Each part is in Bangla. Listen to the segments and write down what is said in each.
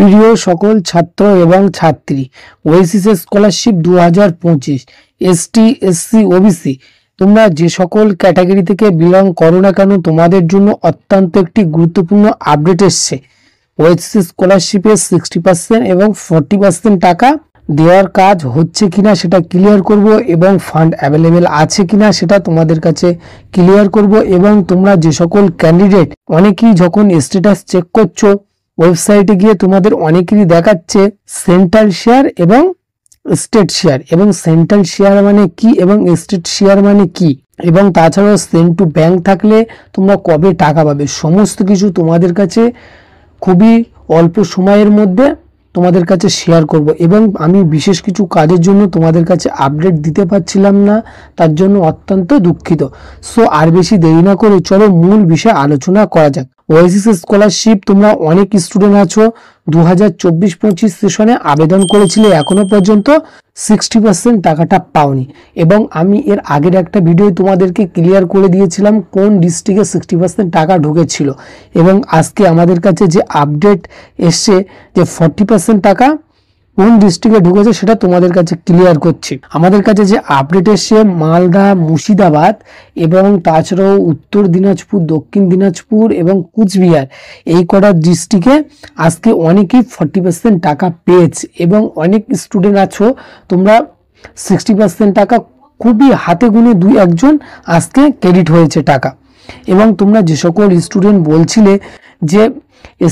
প্রিয় সকল ছাত্র এবং ছাত্রী, Oasis scholarship 2025 ST, SC, OBC তোমরা যে সকল ক্যাটাগরি থেকে বিলং করো না কেন, তোমাদের জন্য অত্যন্ত একটি গুরুত্বপূর্ণ আপডেট এসছে। ওয়েসিস স্কলারশিপের 60% এবং 40% টাকা দেওয়ার কাজ হচ্ছে কিনা সেটা ক্লিয়ার করব, এবং ফান্ড অ্যাভেলেবেল আছে কিনা সেটা তোমাদের কাছে ক্লিয়ার করব। এবং তোমরা যে সকল ক্যান্ডিডেট অনেকেই যখন স্ট্যাটাস চেক করছো, ওয়েবসাইটে গিয়ে তোমাদের অনেকেরই দেখাচ্ছে সেন্ট্রাল শেয়ার এবং স্টেট শেয়ার, এবং সেন্ট্রাল শেয়ার মানে কি এবং স্টেট শেয়ার মানে কি, এবং তাছাড়াও সেন্ড টু ব্যাংক থাকলে তোমরা কবে টাকা পাবে, সমস্ত কিছু তোমাদের কাছে খুবই অল্প সময়ের মধ্যে তোমাদের কাছে শেয়ার করব। এবং আমি বিশেষ কিছু কাজের জন্য তোমাদের কাছে আপডেট দিতে পারছিলাম না, তার জন্য অত্যন্ত দুঃখিত। সো আর বেশি দেরি না করে চলো মূল বিষয়ে আলোচনা করা যাক। ওয়েসিস স্কলারশিপ তোমরা অনেক স্টুডেন্ট আছো 2024-25 সেশনে আবেদন করেছিলে, এখনো পর্যন্ত 60% টাকাটা পাওনি। এবং আমি এর আগের একটা ভিডিও তোমাদেরকে ক্লিয়ার করে দিয়েছিলাম কোন ডিস্ট্রিক্টে 60% টাকা ঢুকেছিল, এবং আজকে আমাদের কাছে যে আপডেট এসছে যে 40% টাকা কোন ডিস্ট্রিক্টে ঢুকেছে সেটা তোমাদের কাছে ক্লিয়ার করছি। আমাদের কাছে যে আপডেট এসছে মালদা, মুর্শিদাবাদ এবং তাছাড়াও উত্তর দিনাজপুর, দক্ষিণ দিনাজপুর এবং কুচবিহার, এই কটা ডিস্ট্রিক্টে আজকে অনেকেই 40% টাকা পেয়েছে। এবং অনেক স্টুডেন্ট আছো তোমরা 60% টাকা খুবই হাতে গুনে 2-1 আজকে ক্রেডিট হয়েছে টাকা। এবং তোমরা যে সকল স্টুডেন্ট বলছিলে যে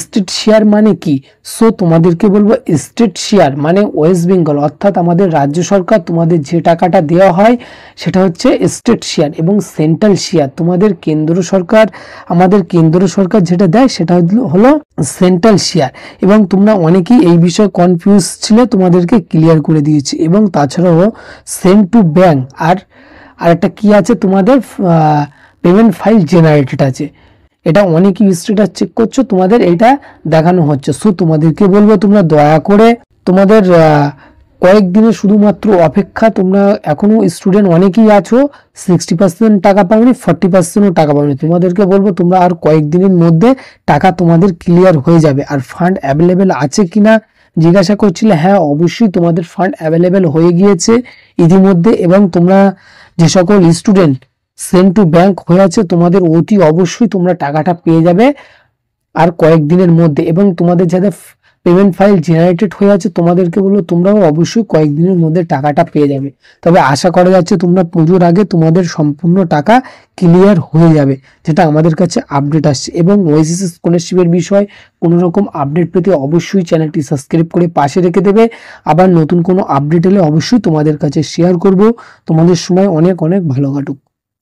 স্টেট শেয়ার মানে কি, সো তোমাদেরকে বলবো স্টেট শেয়ার মানে ওয়েস্ট বেঙ্গল, অর্থাৎ আমাদের রাজ্য সরকার তোমাদের যে টাকাটা দেওয়া হয় সেটা হচ্ছে স্টেট শেয়ার, এবং সেন্ট্রাল শেয়ার তোমাদের কেন্দ্র সরকার, আমাদের কেন্দ্র সরকার যেটা দেয় সেটা হলো সেন্ট্রাল শেয়ার। এবং তোমরা অনেকেই এই বিষয়ে কনফিউজ ছিলে, তোমাদেরকে ক্লিয়ার করে দিয়েছি। এবং তাছাড়াও সেন্ড টু ব্যাংক আর একটা কি আছে, তোমাদের পেমেন্ট ফাইল জেনারেটেড আছে, এটা অনেকই স্ট্যাটাস চেক করছো, তোমাদের এটা দেখানো হচ্ছে। সো তোমাদেরকে বলবো তোমরা দয়া করে তোমাদের কয়েকদিনের শুধুমাত্র অপেক্ষা। তোমরা এখনো স্টুডেন্ট অনেকেই আছো 60% টাকা পাওনি, 40%ও টাকা পাওনি, তোমাদেরকে বলবো তোমরা আর কয়েকদিনের মধ্যে টাকা তোমাদের ক্লিয়ার হয়ে যাবে। আর ফান্ড অ্যাভেলেবেল আছে কিনা জিজ্ঞাসা করছিলে, হ্যাঁ অবশ্যই তোমাদের ফান্ড অ্যাভেলেবেল হয়ে গিয়েছে ইতিমধ্যে। এবং তোমরা যে সকল স্টুডেন্ট সেন্ড টু ব্যাংক হয়ে আছে তোমাদের অতি অবশ্যই তোমরা টাকাটা পেয়ে যাবে আর কয়েকদিনের মধ্যে। এবং তোমাদের যাদের পেমেন্ট ফাইল জেনারেটেড হয়ে আছে তোমাদেরকে বলবো তোমরাও অবশ্যই কয়েকদিনের মধ্যে টাকাটা পেয়ে যাবে। তবে আশা করা যাচ্ছে তোমরা পুজোর আগে তোমাদের সম্পূর্ণ টাকা ক্লিয়ার হয়ে যাবে, যেটা আমাদের কাছে আপডেট আসছে। এবং ওয়েসিস স্কলারশিপের বিষয় কোনো রকম আপডেট পেতে অবশ্যই চ্যানেলটি সাবস্ক্রাইব করে পাশে রেখে দেবে। আবার নতুন কোনো আপডেট এলে অবশ্যই তোমাদের কাছে শেয়ার করব। তোমাদের সময় অনেক অনেক ভালো কাটুক।